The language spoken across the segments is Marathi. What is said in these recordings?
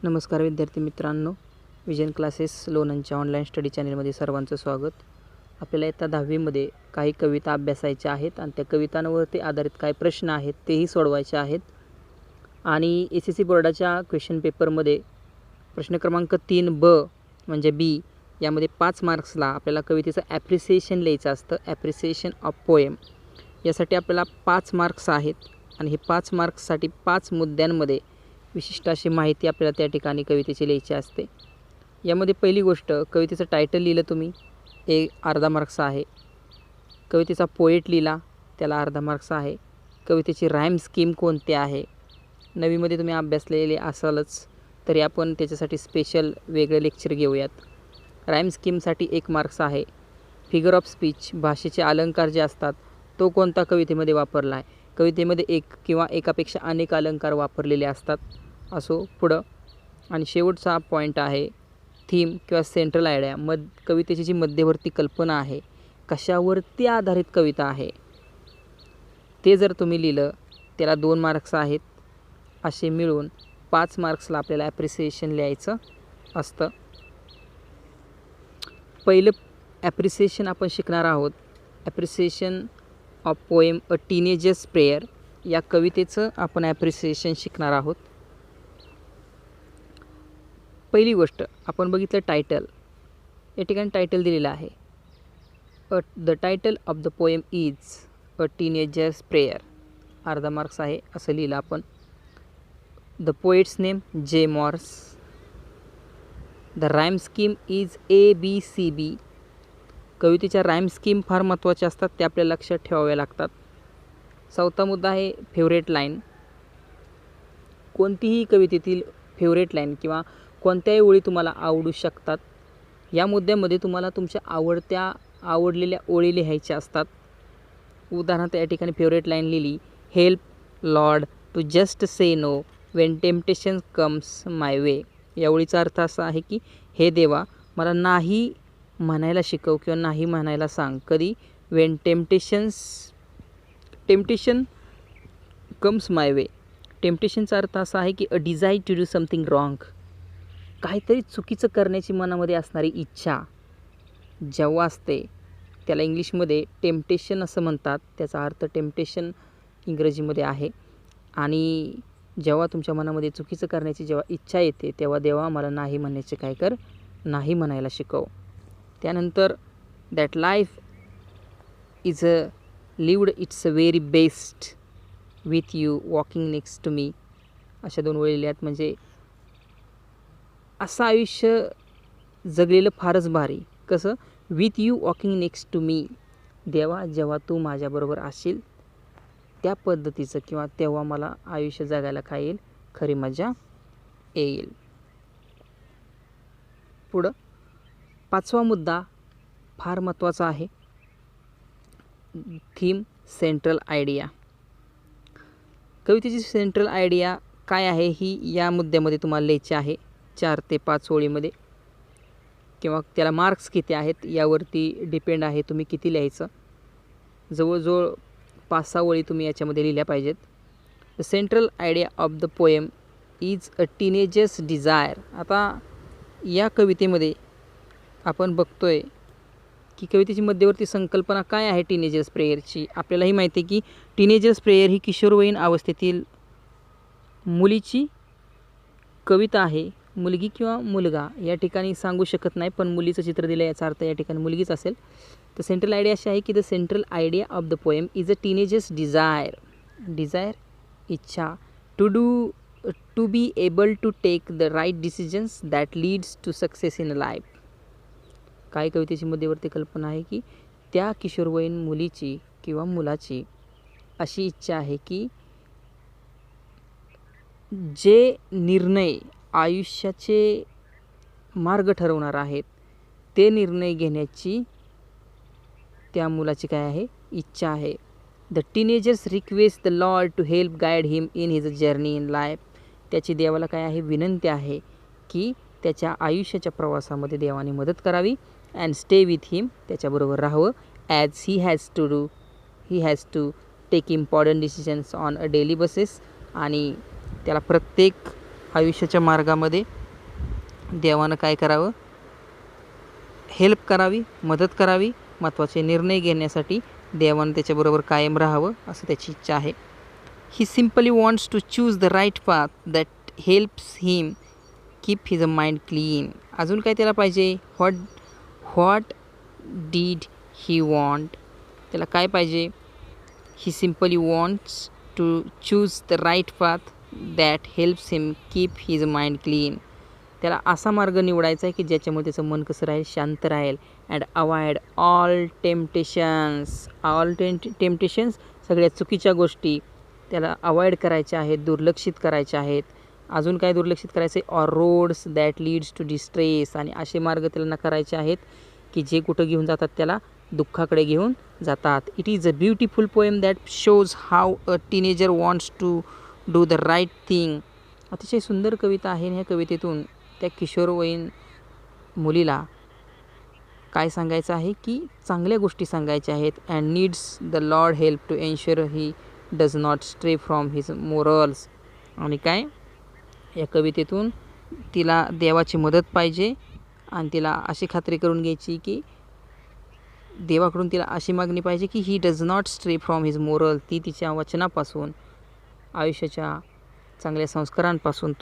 नमस्कार विद्यार्थी मित्रांनो, विजन क्लासेस लोणंदच्या ऑनलाईन स्टडी चॅनलमध्ये सर्वांचं स्वागत. आपल्याला इयत्ता 10वीमध्ये काही कविता अभ्यासायच्या आहेत आणि त्या कवितांवरती आधारित काही प्रश्न आहेत तेही सोडवायचे आहेत. आणि SSC बोर्डाच्या क्वेश्चन पेपरमध्ये प्रश्न क्रमांक 3B म्हणजे बी यामध्ये 5 मार्क्सला आपल्याला कवितेचं ॲप्रिसिएशन लिहायचं असतं. ॲप्रिसिएशन ऑफ पोएम यासाठी आपल्याला 5 मार्क्स आहेत आणि हे 5 मार्क्ससाठी 5 मुद्द्यांमध्ये विशिष्ट अशी माहिती आपल्याला त्या ठिकाणी कवितेची लिहायची असते. यामध्ये पहिली गोष्ट, कवितेचं टायटल लिहिलं तुम्ही, अर्धा मार्क्स आहे. कवितेचा पोएट लिहिला, त्याला अर्धा मार्क्स आहे. कवितेची राईम स्कीम कोणती आहे, नवीमध्ये तुम्ही अभ्यासलेले असालच तरी आपण त्याच्यासाठी स्पेशल वेगळे लेक्चर घेऊयात. राईम स्कीमसाठी 1 मार्क्स आहे. फिगर ऑफ स्पीच, भाषेचे अलंकार जे असतात, तो कोणता कवितेमध्ये वापरला आहे. कवितेमध्ये एक किंवा एकापेक्षा अनेक अलंकार वापरलेले असतात. असो पुढं. आणि शेवटचा पॉईंट आहे थीम किंवा सेंट्रल आयडिया, कवितेची जी मध्यवर्ती कल्पना आहे, कशावरती आधारित कविता आहे, ते जर तुम्ही लिहिलं त्याला 2 मार्क्स आहेत. असे मिळून 5 मार्क्सला आपल्याला ॲप्रिसिएशन लिहायचं असतं. पहिलं ॲप्रिसिएशन आपण शिकणार आहोत. Appreciation of poem a teenagers prayer या कवितेचं आपण ॲप्रिसिएशन शिकणार आहोत. पहिली गोष्ट आपण बघितलं टायटल. या ठिकाणी टायटल दिलेलं आहे, the title of the poem is a teenagers prayer. अर्धा मार्क्स आहे असं लिहिलं आपण. द पोएट्स नेम जे Moore's. The rhyme scheme is ABCB. कवितेच्या राईम स्कीम फार महत्त्वाच्या असतात, त्या आपल्याला लक्षात ठेवाव्या लागतात. चौथा मुद्दा आहे फेवरेट लाईन. कोणतीही कवितेतील फेवरेट लाईन किंवा कोणत्याही ओळी तुम्हाला आवडू शकतात. या मुद्द्यामध्ये तुम्हाला तुमच्या आवडलेल्या ओळी लिहायच्या असतात. उदाहरणार्थ या ठिकाणी फेवरेट लाईन लिहिली, help Lord to just say no when temptation comes my way. या ओळीचा अर्थ असा आहे की हे देवा, मला नाही म्हणायला शिकव किंवा नाही म्हणायला सांग. कधी? When temptation comes my way. टेम्पटेशनचा अर्थ असा आहे की a desire to do something wrong, काहीतरी चुकीचं करण्याची मनामध्ये असणारी इच्छा जेव्हा असते त्याला इंग्लिशमध्ये टेम्पटेशन असं म्हणतात. त्याचा अर्थ टेम्पटेशन इंग्रजीमध्ये आहे. आणि जेव्हा तुमच्या मनामध्ये चुकीचं करण्याची जेव्हा इच्छा येते तेव्हा देवा मला नाही म्हणण्याचे काय कर, नाही म्हणायला शिकव. त्यानंतर that life is a lived it's a very best with you walking next to me. अशा 2 ओळी लिहिल्यात. म्हणजे असं आयुष्य जगलेलं फारच भारी. कसं? With you walking next to me. देवा, जेव्हा तू माझ्याबरोबर असशील त्या पद्धतीचं किंवा तेव्हा मला आयुष्य जगायला काय येईल, खरी मजा येईल. पुढं 5वा मुद्दा फार महत्त्वाचा आहे, थीम सेंट्रल आयडिया. कवितेची सेंट्रल आयडिया काय आहे ही या मुद्द्यामध्ये तुम्हाला लिहायची आहे. 4 ते 5 ओळीमध्ये, किंवा त्याला मार्क्स किती आहेत यावरती डिपेंड आहे तुम्ही किती लिहायचं. जवळजवळ 5-6 ओळी तुम्ही याच्यामध्ये लिहिल्या पाहिजेत. The central idea of the poem is a teenager's desire. आता या कवितेमध्ये आपण बघतोय की कवितेची मध्यवर्ती संकल्पना काय आहे टीनेजर्स प्रेयरची. आपल्यालाही माहिती आहे की टीनेजर्स प्रेयर ही किशोरवयीन अवस्थेतील मुलीची कविता आहे. मुलगी किंवा मुलगा या ठिकाणी सांगू शकत नाही, पण मुलीचं चित्र दिलं याचा अर्थ या ठिकाणी मुलगीच असेल. तर सेंट्रल आयडिया अशी आहे की the central idea of the poem is a teenager's desire. Desire, इच्छा. To be able to take the right decisions that leads to success in life. काय कवितेची मध्यवर्ती कल्पना आहे की त्या किशोरवयीन मुलीची किंवा मुलाची अशी इच्छा आहे की जे निर्णय आयुष्याचे मार्ग ठरवणार आहेत ते निर्णय घेण्याची त्या मुलाची काय आहे, इच्छा आहे. The teenager's request the Lord to help guide him in his journey in life. त्याची देवाला काय आहे, विनंती आहे की त्याच्या आयुष्याच्या प्रवासामध्ये देवाने मदत करावी. अँड स्टे विथ हिम, त्याच्याबरोबर राहावं. As he has to take important decisions on a daily basis. आणि त्याला प्रत्येक आयुष्याच्या मार्गामध्ये देवानं काय करावं, हेल्प करावी, मदत करावी, महत्त्वाचे निर्णय घेण्यासाठी देवानं त्याच्याबरोबर कायम राहावं असं त्याची इच्छा आहे. He simply wants to choose the right path that helps him keep his mind clean. अजून काय त्याला पाहिजे, व्हॉट डीड ही वॉन्ट, त्याला काय पाहिजे. He simply wants to choose the right path that helps him keep his mind clean. त्याला असा मार्ग निवडायचा आहे की ज्याच्यामुळे त्याचं मन कसं राहील, शांत राहील. अँड अवॉइड ऑल टेम्पटेशन्स, सगळ्या चुकीच्या गोष्टी त्याला अवॉइड करायच्या आहेत, दुर्लक्षित करायच्या आहेत. अजून काय दुर्लक्षित करायचं आहे, or roads that leads to distress, आणि असे मार्ग त्याला करायचे आहेत की जे कुठं घेऊन जातात त्याला दुःखाकडे घेऊन जातात. It is a beautiful poem that shows how a teenager wants to do the right thing. अतिशय सुंदर कविता आहे. ह्या कवितेतून त्या किशोरवयीन मुलीला काय सांगायचं आहे की चांगल्या गोष्टी सांगायच्या आहेत. And needs the Lord help to ensure he does not stray from his morals. आणि काय, या कवितेतून तिला देवाची मदत पाहिजे आणि तिला अशी खात्री करून घ्यायची की देवाकडून तिला अशी मागणी पाहिजे की ही does not stray from his moral, ती तिच्या वचनापासून, आयुष्याच्या चांगल्या संस्कारांपासून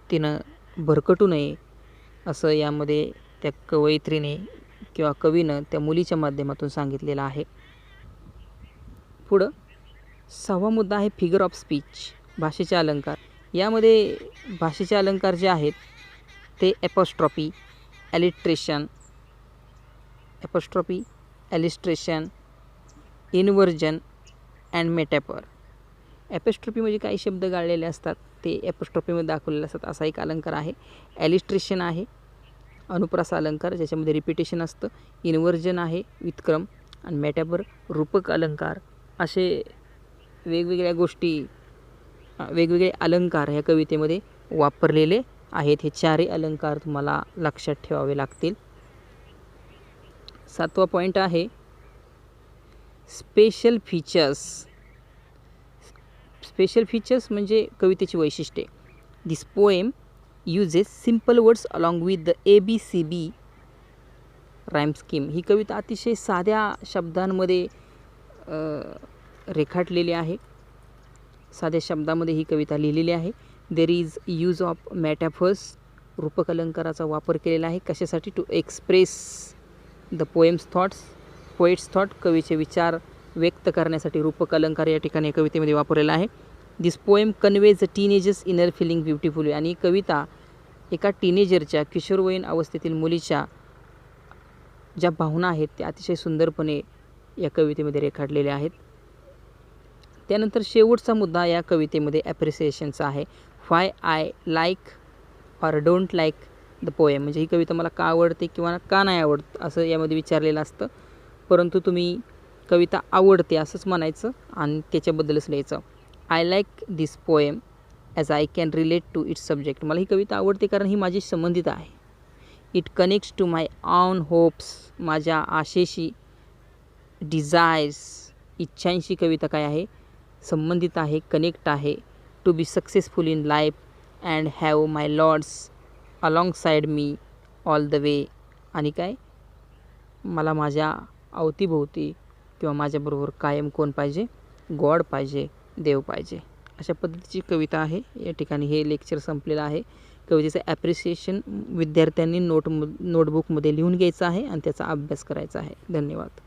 तिनं भरकटू नये असं यामध्ये त्या कवयित्रीने किंवा कवीनं त्या मुलीच्या माध्यमातून सांगितलेलं आहे. पुढं 6वा मुद्दा आहे फिगर ऑफ स्पीच, भाषेचे अलंकार. यामध्ये भाषेचे अलंकार जे आहेत ते apostrophe, illustration, inversion and मेटॅफर. Apostrophe म्हणजे काही शब्द गाळलेले असतात ते एपॉस्ट्रॉफीमध्ये दाखवलेले असतात, असा एक अलंकार आहे. एलिस्ट्रेशन आहे अनुप्रास अलंकार ज्याच्यामध्ये रिपिटेशन असतं. इन्व्हर्जन आहे व्युत्क्रम, आणि मेटॅफर रूपक अलंकार. असे वेगवेगळे अलंकार ह्या कवितेमध्ये वापरलेले आहेत. हे चारही अलंकार तुम्हाला लक्षात ठेवावे लागतील. 7वा पॉईंट आहे स्पेशल फीचर्स म्हणजे कवितेची वैशिष्ट्ये. This poem uses simple words along with the ABCB rhyme scheme. ही कविता अतिशय साध्या शब्दांमध्ये रेखाटलेली आहे, साध्या शब्दामध्ये ही कविता लिहिलेली आहे. There is use of metaphors, रूपक अलंकाराचा वापर केलेला आहे. कशासाठी, to express the poet's thought, कवीचे विचार व्यक्त करण्यासाठी रूपक अलंकार या ठिकाणी कवितेमध्ये वापरलेला आहे. दिस पोएम कन्वेज अ टीनेजर्स इनर फिलिंग ब्युटिफुली. आणि कविता एका टीनेजरच्या, किशोरवयीन अवस्थेतील मुलीच्या ज्या भावना आहेत त्या अतिशय सुंदरपणे या कवितेमध्ये रेखाटलेल्या आहेत. त्यानंतर शेवटचा मुद्दा या कवितेमध्ये ॲप्रिसिएशनचा आहे. Why I like or don't like the poem, म्हणजे ही कविता मला का आवडते किंवा का नाही आवडत असं यामध्ये विचारलेलं असतं. परंतु तुम्ही कविता आवडते असंच म्हणायचं आणि त्याच्याबद्दलच लिहायचं. I like this poem as I can relate to its subject. मला ही कविता आवडते कारण ही माझी संबंधित आहे. It connects to my own hopes, माझ्या आशेशी, डिझायर्स, इच्छांशी कविता काय आहे, संबंधित आहे, कनेक्ट आहे. To be successful in life and have my Lord's alongside me all the way. आणि काय, मला माझ्या अवतीभोवती किंवा माझ्याबरोबर कायम कोण पाहिजे, गॉड पाहिजे, देव पाहिजे. अशा पद्धतीची कविता आहे. या ठिकाणी हे लेक्चर संपलेलं आहे. कवितेचं ॲप्रिसिएशन विद्यार्थ्यांनी नोटबुकमध्ये लिहून घ्यायचं आहे आणि त्याचा अभ्यास करायचा आहे. धन्यवाद.